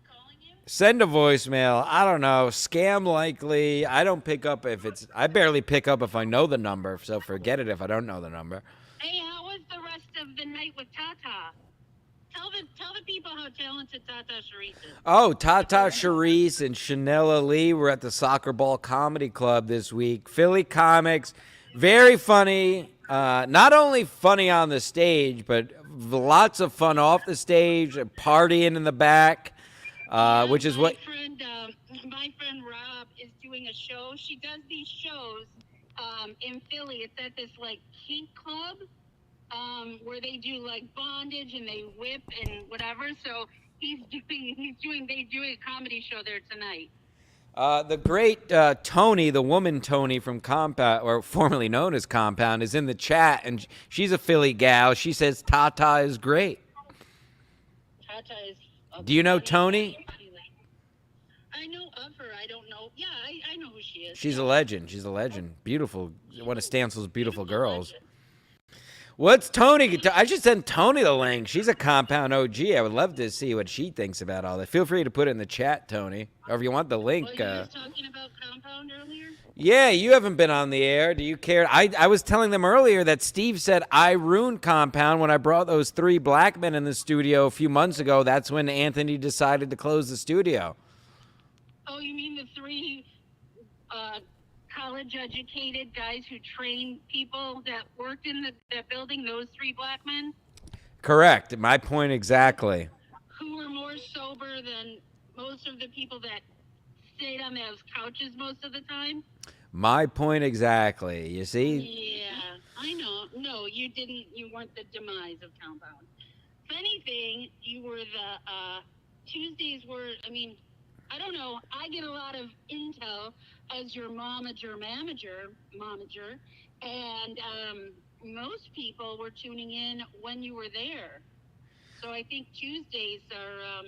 calling you? send a voicemail. I don't know. Scam likely. I don't pick up if it's. I barely pick up if I know the number, so forget it if I don't know the number. Hey, how was the rest of the night with Tata? Tell the people how talented Tata Charisse is. Oh, Tata Charisse and Chanel Lee were at the Soccer Ball Comedy Club this week. Philly comics, very funny. Not only funny on the stage, but lots of fun off the stage, partying in the back, which is what... My friend Rob is doing a show. She does these shows in Philly. It's at this, like, kink club where they do, like, bondage and they whip and whatever. So they doing a comedy show there tonight. The great Tony, the woman Tony from Compound, or formerly known as Compound, is in the chat, and she's a Philly gal. She says Tata is great. Tata is. Do you know Tony? I know of her. I don't know. Yeah, I know who she is. She's a legend. She's a legend. Beautiful. One of Stansel's beautiful girls. Legend. What's Tony? I should send Tony the link. She's a Compound OG. I would love to see what she thinks about all that. Feel free to put it in the chat, Tony. Or if you want the link. Well, you was talking about Compound earlier? Yeah, you haven't been on the air. Do you care? I was telling them earlier that Steve said I ruined Compound when I brought those 3 black men in the studio a few months ago. That's when Anthony decided to close the studio. Oh, you mean the 3 college-educated guys who train people that worked in that building, those 3 black men? Correct. My point exactly. Who were more sober than most of the people that stayed on those couches most of the time? My point exactly. You see? Yeah, I know. No, you didn't. You weren't the demise of Compound. If anything, you were the Tuesdays were. I mean, I don't know. I get a lot of intel as your momager, and most people were tuning in when you were there. So I think Tuesdays are,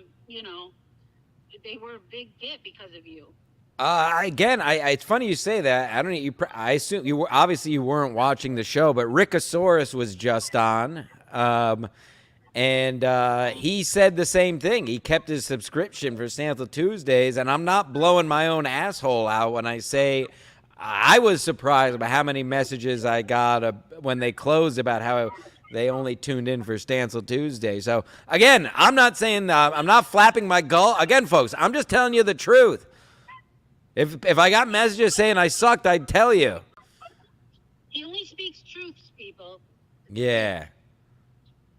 they were a big hit because of you. Again, it's funny you say that. I don't know. I assume you were obviously you weren't watching the show, but Rickasaurus was just on, and he said the same thing. He kept his subscription for Stansel Tuesdays, and I'm not blowing my own asshole out when I say I was surprised about how many messages I got when they closed about how they only tuned in for Stansel Tuesday. So again, I'm not saying I'm not flapping my gull. Again, folks, I'm just telling you the truth. If I got messages saying I sucked, I'd tell you. He only speaks truths, people. Yeah.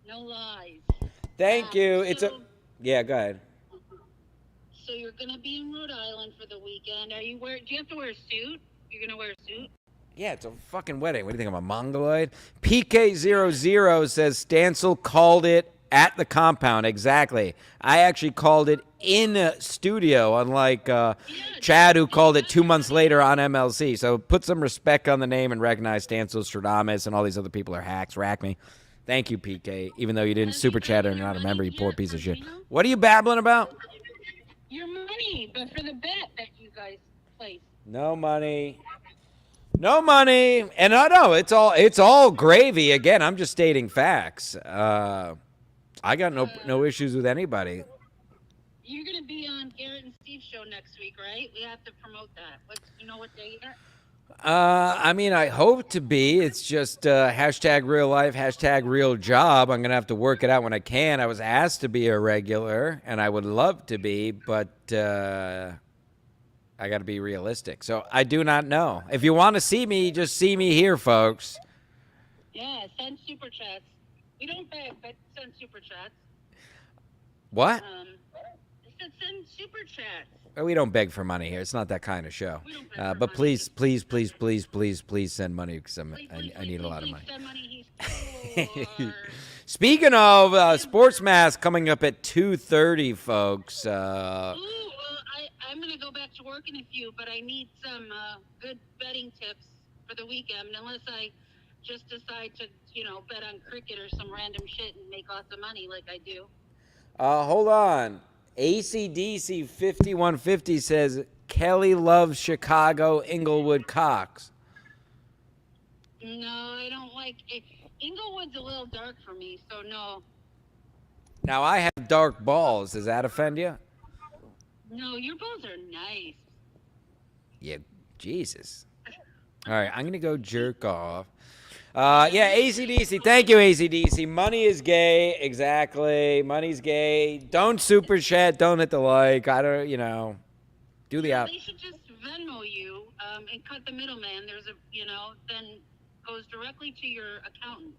No lies. Thank you. Yeah, go ahead. So you're gonna be in Rhode Island for the weekend. Do you have to wear a suit? You're gonna wear a suit? Yeah, it's a fucking wedding. What do you think, I'm a mongoloid? PK00 says Stansel called it at the Compound. Exactly. I actually called it in studio, unlike Chad, who called it 2 months later on MLC. So put some respect on the name and recognize Stansel Stradamus and all these other people are hacks. Rack me. Thank you, PK, even though you didn't super chat or not a member, you poor piece of shit. What are you babbling about? Your money, but for the bet that you guys placed. No money. No money. And I know it's all gravy. Again, I'm just stating facts. I got no issues with anybody. You're going to be on Garrett and Steve's show next week, right? We have to promote that. You know what day yet? I mean, I hope to be. It's just hashtag real life, hashtag real job. I'm going to have to work it out when I can. I was asked to be a regular, and I would love to be, but I got to be realistic. So I do not know. If you want to see me, just see me here, folks. Yeah, send super chats. We don't beg, but send super chats. What? Send super chats. We don't beg for money here. It's not that kind of show. But please send money because I need a lot of money. Send money. He's poor. Speaking of Sports Mask coming up at 2:30, folks. I'm going to go back to work in a few, but I need some good betting tips for the weekend, unless I just decide to, bet on cricket or some random shit and make lots of money like I do. Hold on. ACDC 5150 says Kelly loves Chicago Inglewood Cox. No, I don't like it. Inglewood's a little dark for me, so no. Now I have dark balls. Does that offend you? No, your balls are nice. Yeah, Jesus. All right, I'm going to go jerk off. Yeah, ACDC. Thank you, ACDC. Money is gay. Exactly. Money's gay. Don't super chat. Don't hit the like. I don't, do the They should just Venmo you and cut the middleman. There's then goes directly to your accountant.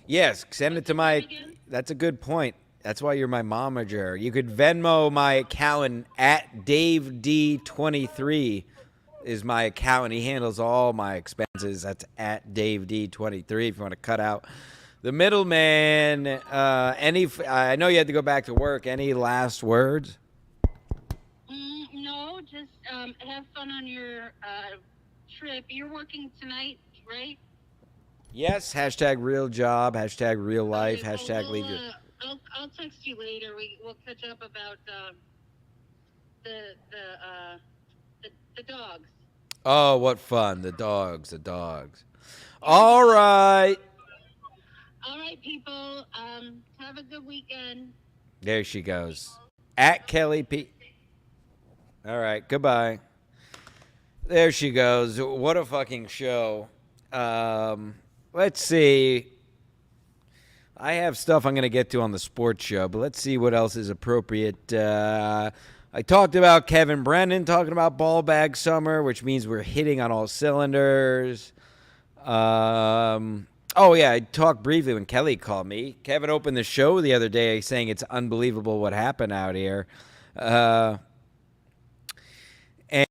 Yes, send it to my. That's a good point. That's why you're my momager. You could Venmo my accountant at DaveD23 is my accountant. He handles all my expenses. That's at DaveD23 if you want to cut out the middleman. I know you had to go back to work. Any last words? No, just Have fun on your trip. You're working tonight, right? Yes. Hashtag real job. Hashtag real life. Okay, Hashtag well, leave your. I'll text you later. We'll catch up about the the the dogs. Oh, what fun. The dogs. The dogs. All right. All right, people. Have a good weekend. There she goes. At Kelly P. All right. Goodbye. There she goes. What a fucking show. Let's see. I have stuff I'm going to get to on the sports show, but let's see what else is appropriate. I talked about Kevin Brennan talking about ball bag summer, which means we're hitting on all cylinders. Oh, yeah, I talked briefly when Kelly called me. Kevin opened the show the other day saying it's unbelievable what happened out here.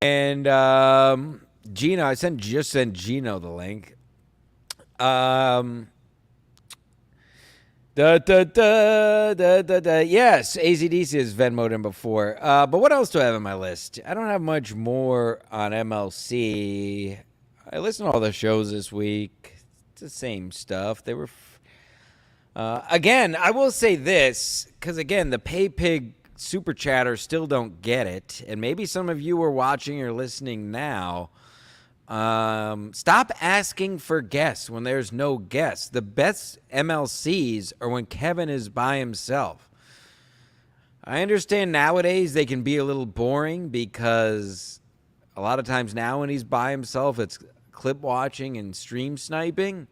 And Gino, I just sent Gino the link. Yes, ACDC has Venmoed him before. But what else do I have on my list? I don't have much more on MLC. I listened to all the shows this week. It's the same stuff. They were... again, I will say this, because again, the Pay Pig super chatters still don't get it. And maybe some of you are watching or listening now. Stop asking for guests when there's no guests. The best MLCs are when Kevin is by himself. I understand nowadays they can be a little boring because a lot of times now when he's by himself, it's clip watching and stream sniping.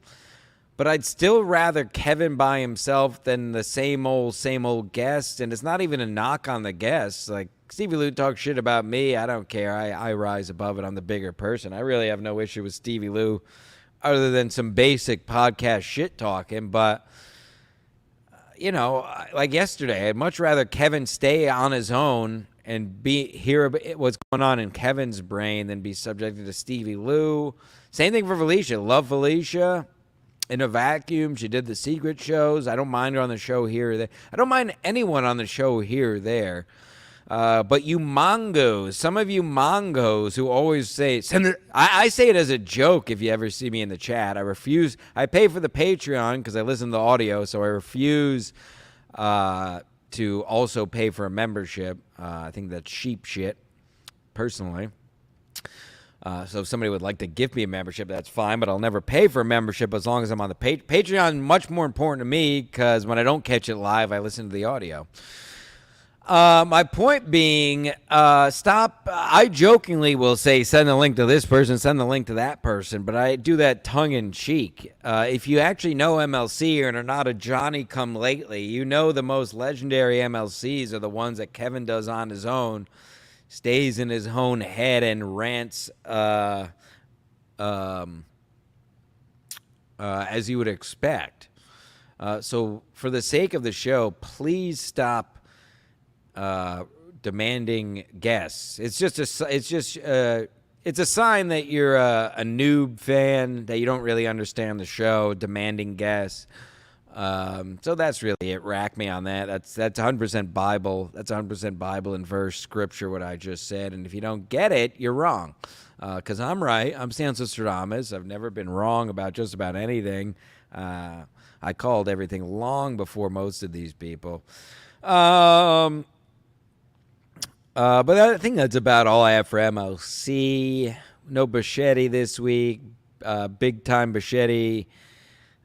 But I'd still rather Kevin by himself than the same old guest. And it's not even a knock on the guests. Like, Stevie Lou talks shit about me. I don't care. I rise above it. I'm the bigger person. I really have no issue with Stevie Lou other than some basic podcast shit talking. But, you know, like yesterday, I'd much rather Kevin stay on his own and hear what's going on in Kevin's brain than be subjected to Stevie Lou. Same thing for Felicia. Love Felicia. In a vacuum, she did the secret shows. I don't mind her on the show here or there. I don't mind anyone on the show here or there. But you mongos, some of you mongos who always say, I say it as a joke if you ever see me in the chat. I refuse. I pay for the Patreon because I listen to the audio, so I refuse to also pay for a membership. I think that's sheep shit, personally. So if somebody would like to give me a membership, that's fine, but I'll never pay for a membership as long as I'm on the Patreon. Much more important to me because when I don't catch it live, I listen to the audio. My point being, stop. I jokingly will say, send the link to this person, send the link to that person, but I do that tongue in cheek. If you actually know MLC and are not a Johnny come lately, you know the most legendary MLCs are the ones that Kevin does on his own. Stays in his own head and rants as you would expect. So for the sake of the show, please stop demanding guests. It's a sign that you're a noob fan, that you don't really understand the show, demanding guests. So that's really it. Rack me on that. That's 100% Bible. That's 100% Bible and verse scripture, what I just said. And if you don't get it, you're wrong. Because I'm right. I'm Sansostradamus. I've never been wrong about just about anything. I called everything long before most of these people. But I think that's about all I have for MLC. No Bichetti this week. Big time Bichetti.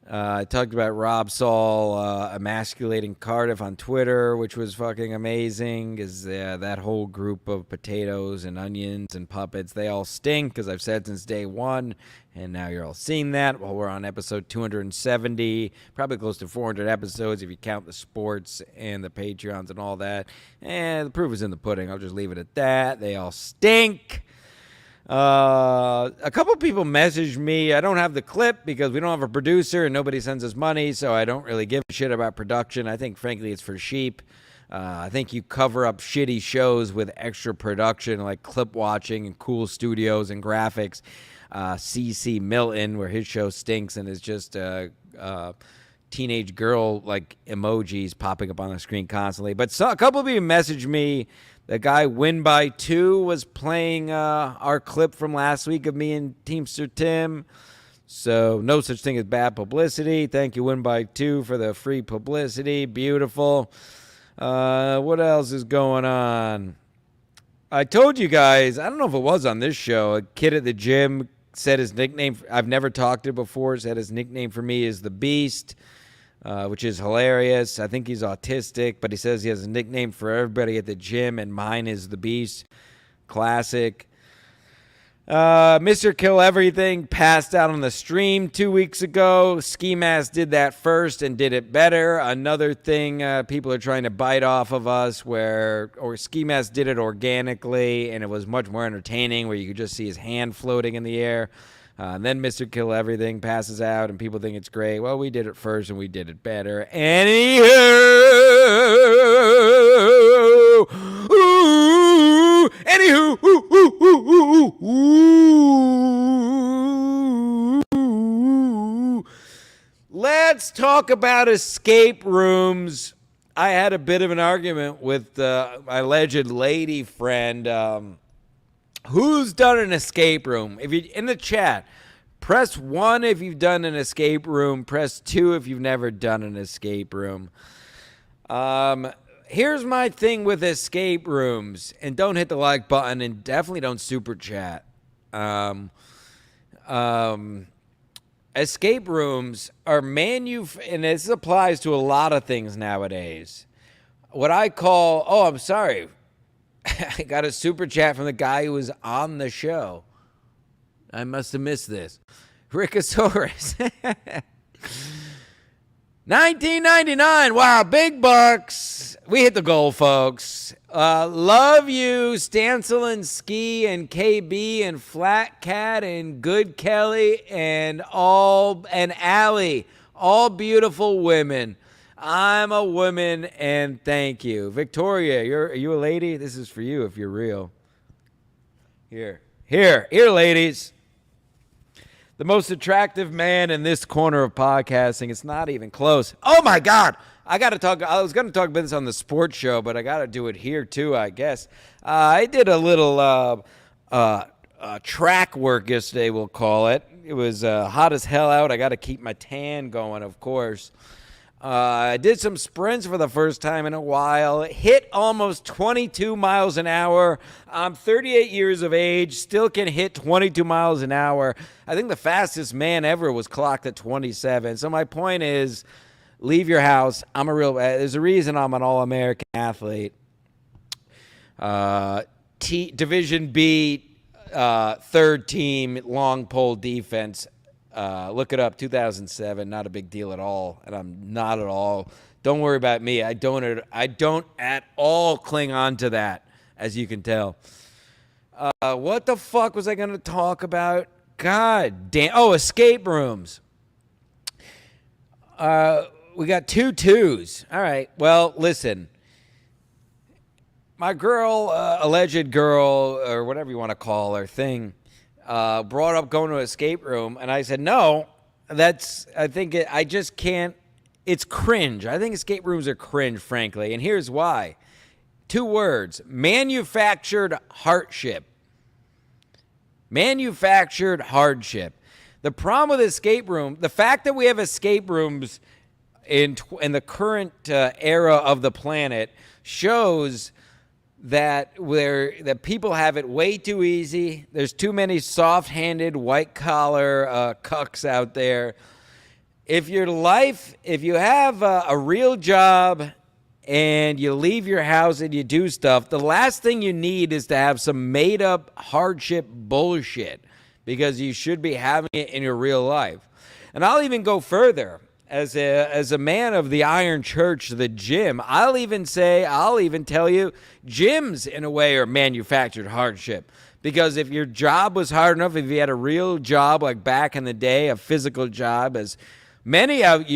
I talked about Rob Saul emasculating Cardiff on Twitter, which was fucking amazing. Because that whole group of potatoes and onions and puppets, they all stink, as I've said since day one. And now you're all seeing that. Well, we're on episode 270, probably close to 400 episodes if you count the sports and the Patreons and all that. And the proof is in the pudding. I'll just leave it at that. They all stink. A couple people messaged me. I don't have the clip because we don't have a producer and nobody sends us money, so I don't really give a shit about production. I think, frankly, it's for sheep. I think you cover up shitty shows with extra production like clip watching and cool studios and graphics. CC Milton, where his show stinks and is just teenage girl like emojis popping up on the screen constantly. But a couple of you messaged me. The guy Win by 2 was playing our clip from last week of me and Teamster Tim. So no such thing as bad publicity. Thank you, Win by 2, for the free publicity. Beautiful. What else is going on? I told you guys, I don't know if it was on this show, a kid at the gym said his nickname, I've never talked to it before, said his nickname for me is the Beast, which is hilarious. I think he's autistic, but he says he has a nickname for everybody at the gym, and mine is the Beast. Classic. Mr. Kill Everything passed out on the stream 2 weeks ago. Ski Mask did that first and did it better. Another thing people are trying to bite off of us or Ski Mask did it organically and it was much more entertaining where you could just see his hand floating in the air. And then Mr. Kill Everything passes out and people think it's great. Well, we did it first and we did it better. Anywho, let's talk about escape rooms. I had a bit of an argument with my alleged lady friend. Who's done an escape room? If you in the chat, press 1 if you've done an escape room. Press 2 if you've never done an escape room. Here's my thing with escape rooms, and don't hit the like button, and definitely don't super chat. Escape rooms are and this applies to a lot of things nowadays. What I call, I'm sorry, I got a super chat from the guy who was on the show. I must have missed this. Rickasaurus. $19.99. Wow, big bucks. We hit the goal, folks. Love you, Stancil and Ski and KB and Flat Cat and Good Kelly and Allie. All beautiful women. I'm a woman, and thank you. Victoria, are you a lady? This is for you if you're real. Here, ladies. The most attractive man in this corner of podcasting. It's not even close. Oh, my God. I was going to talk about this on the sports show, but I got to do it here, too, I guess. I did a little track work yesterday, we'll call it. It was hot as hell out. I got to keep my tan going, of course. I did some sprints for the first time in a while. Hit almost 22 miles an hour. I'm 38 years of age, still can hit 22 miles an hour. I think the fastest man ever was clocked at 27. So my point is, leave your house. There's a reason I'm an All-American athlete. Division B, third team, long pole defense. Look it up, 2007, not a big deal at all, and I'm not at all. Don't worry about me. I don't at all cling on to that, as you can tell. What the fuck was I going to talk about? God damn. Oh, escape rooms. We got 2 twos. All right, well, listen. My girl, alleged girl, or whatever you want to call her thing, brought up going to an escape room, and I said, no, I just can't, it's cringe. I think escape rooms are cringe, frankly, and here's why. 2 words, manufactured hardship. Manufactured hardship. The problem with escape room, the fact that we have escape rooms in the current era of the planet shows that people have it way too easy. There's too many soft-handed, white-collar cucks out there. If you have a real job and you leave your house and you do stuff, the last thing you need is to have some made-up hardship bullshit, because you should be having it in your real life. And I'll even go further. As a man of the Iron Church, the gym, I'll even tell you, gyms in a way are manufactured hardship. Because if your job was hard enough, if you had a real job like back in the day, a physical job, as many out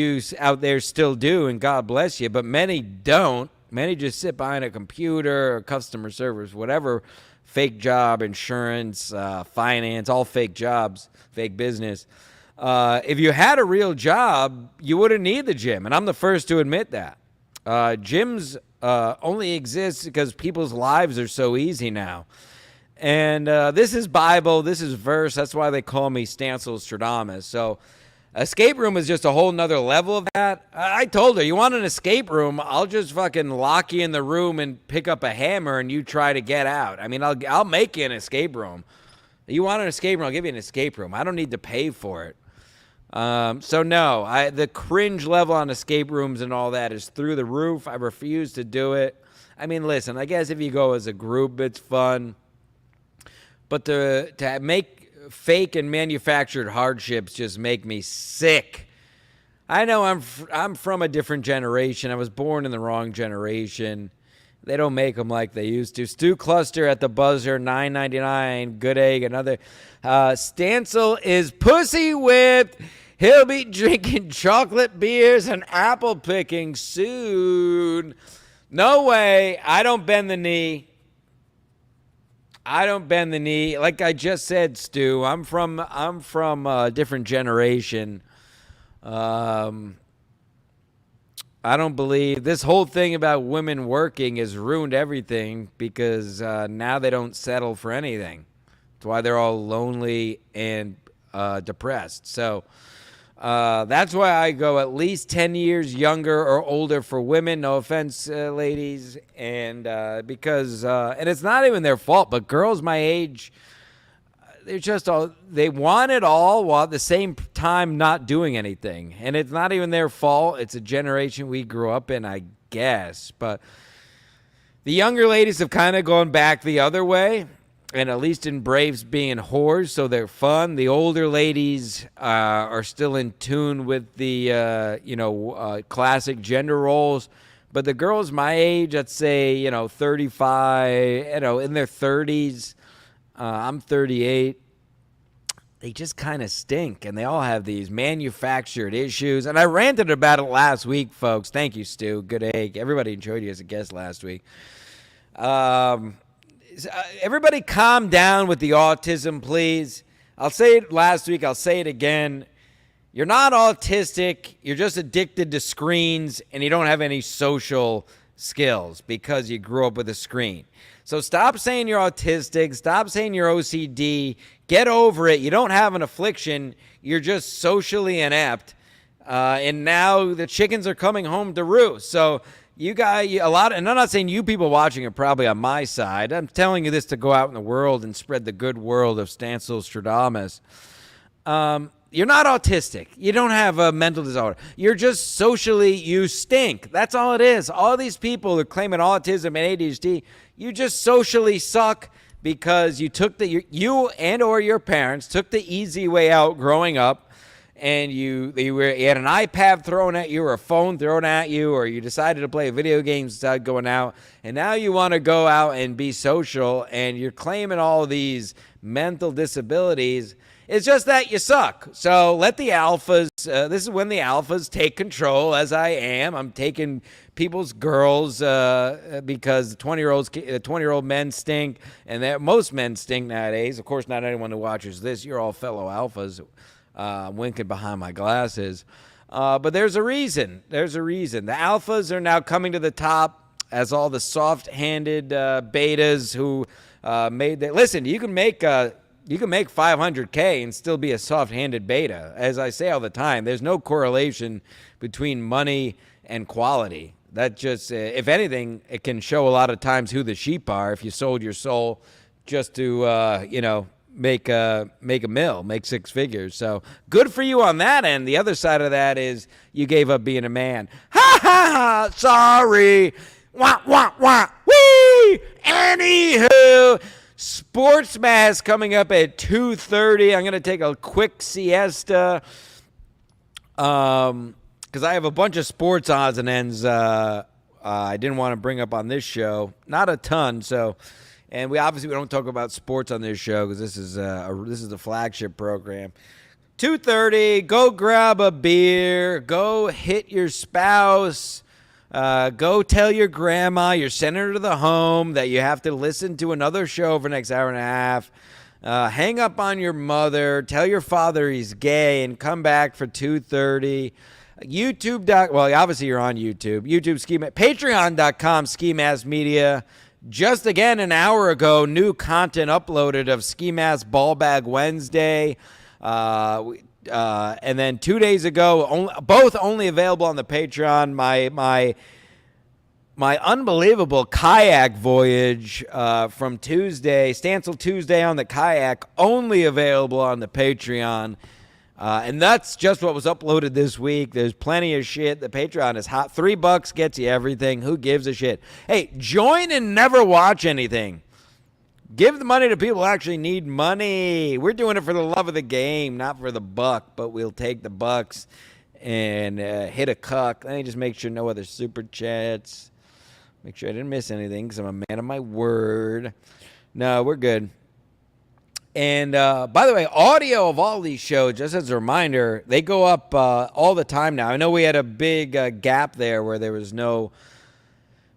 there still do, and God bless you, but many don't. Many just sit behind a computer or customer service, whatever, fake job, insurance, finance, all fake jobs, fake business. If you had a real job, you wouldn't need the gym, and I'm the first to admit that. Gyms only exist because people's lives are so easy now. And this is Bible, this is verse. That's why they call me Stancil Stradamus. So escape room is just a whole nother level of that. I told her, you want an escape room, I'll just fucking lock you in the room and pick up a hammer and you try to get out. I mean, I'll make you an escape room. You want an escape room, I'll give you an escape room. I don't need to pay for it. So no, the cringe level on escape rooms and all that is through the roof. I refuse to do it. I mean, listen, I guess if you go as a group, it's fun. But to make fake and manufactured hardships just make me sick. I know I'm from a different generation. I was born in the wrong generation. They don't make them like they used to. Stu Cluster at the buzzer, $9.99. Good egg, another. Stancil is pussy whipped. He'll be drinking chocolate beers and apple picking soon. No way. I don't bend the knee. I don't bend the knee. Like I just said, Stu, I'm from a different generation. I don't believe this whole thing about women working has ruined everything because now they don't settle for anything. That's why they're all lonely and depressed. So that's why I go at least 10 years younger or older for women. No offense, ladies. And because and it's not even their fault, but girls my age, they're just they want it all while at the same time not doing anything. And it's not even their fault. It's a generation we grew up in, I guess. But the younger ladies have kind of gone back the other way. And at least embrace being whores, so they're fun. The older ladies are still in tune with the, classic gender roles. But the girls my age, let's say, 35, in their 30s, I'm 38, they just kind of stink. And they all have these manufactured issues. And I ranted about it last week, folks. Thank you, Stu. Good egg. Everybody enjoyed you as a guest last week. Everybody calm down with the autism, please. I'll say it last week. I'll say it again. You're not autistic. You're just addicted to screens, and you don't have any social skills because you grew up with a screen. So stop saying you're autistic. Stop saying you're OCD. Get over it. You don't have an affliction. You're just socially inept. And now the chickens are coming home to roost. So you guys, and I'm not saying you people watching are probably on my side. I'm telling you this to go out in the world and spread the good world of Stancil Stradamus. You're not autistic. You don't have a mental disorder. You're just socially, you stink. That's all it is. All these people who are claiming autism and ADHD, you just socially suck because you took you and or your parents took the easy way out growing up. And you had an iPad thrown at you or a phone thrown at you, or you decided to play video games instead of going out, and now you want to go out and be social, and you're claiming all these mental disabilities. It's just that you suck. So let the alphas, this is when the alphas take control, as I am. I'm taking people's girls because the 20-year-old men stink, and most men stink nowadays. Of course, not anyone who watches this. You're all fellow alphas. Winking behind my glasses. But there's a reason. There's a reason. The alphas are now coming to the top as all the soft-handed betas who made that. Listen, you can make $500K and still be a soft-handed beta. As I say all the time, there's no correlation between money and quality. That just, if anything, it can show a lot of times who the sheep are if you sold your soul just to, make a mill, make six figures. So good for you on that end. The other side of that is you gave up being a man. Ha ha ha! Sorry. Wah wah wah. Wee. Anywho, Sports Mass coming up at 2:30. I'm gonna take a quick siesta. Because I have a bunch of sports odds and ends. I didn't want to bring up on this show. Not a ton. So. And we don't talk about sports on this show because this is the flagship program. 2:30, go grab a beer, go hit your spouse, go tell your grandma, your senator to the home, that you have to listen to another show for the next hour and a half. Hang up on your mother. Tell your father he's gay and come back for 2:30. Well, obviously you're on YouTube. YouTube Ski Mask. Patreon.com Ski Mask Media. Just again an hour ago, new content uploaded of Ski Mask Ball Bag Wednesday. And then 2 days ago, both only available on the Patreon. My unbelievable kayak voyage from Tuesday, Stancil Tuesday on the kayak, only available on the Patreon. And that's just what was uploaded this week. There's plenty of shit. The Patreon is hot. $3 gets you everything. Who gives a shit? Hey, join and never watch anything. Give the money to people who actually need money. We're doing it for the love of the game, not for the buck, but we'll take the bucks and hit a cuck. Let me just make sure no other super chats. Make sure I didn't miss anything because I'm a man of my word. No, we're good. And by the way, audio of all these shows, just as a reminder, they go up all the time now. I know we had a big gap there where there was no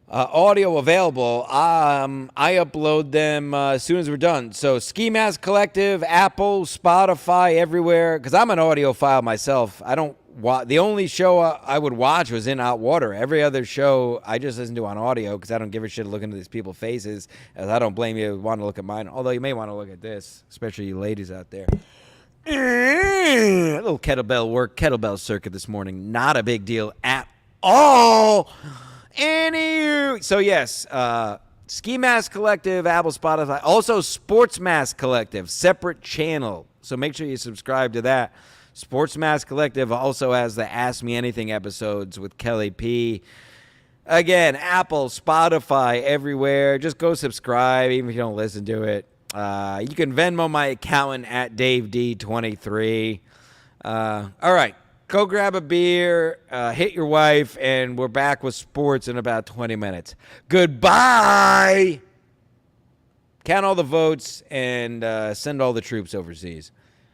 audio available. I upload them as soon as we're done. So Ski Mask Collective, Apple, Spotify, everywhere. Because I'm an audiophile myself. I don't watch. The only show I would watch was In Hot Water. Every other show I just listen to on audio because I don't give a shit looking at these people's faces. As I don't blame you want to look at mine. Although you may want to look at this, especially you ladies out there. A little kettlebell circuit this morning. Not a big deal at all. So yes, Ski Mask Collective, Apple, Spotify, also Sports Mask Collective, separate channel. So make sure you subscribe to that. Sports Mask Collective also has the Ask Me Anything episodes with Kelly P. Again, Apple, Spotify, everywhere. Just go subscribe, even if you don't listen to it. You can Venmo my accountant at DaveD23. All right. Go grab a beer, hit your wife, and we're back with sports in about 20 minutes. Goodbye! Count all the votes and send all the troops overseas.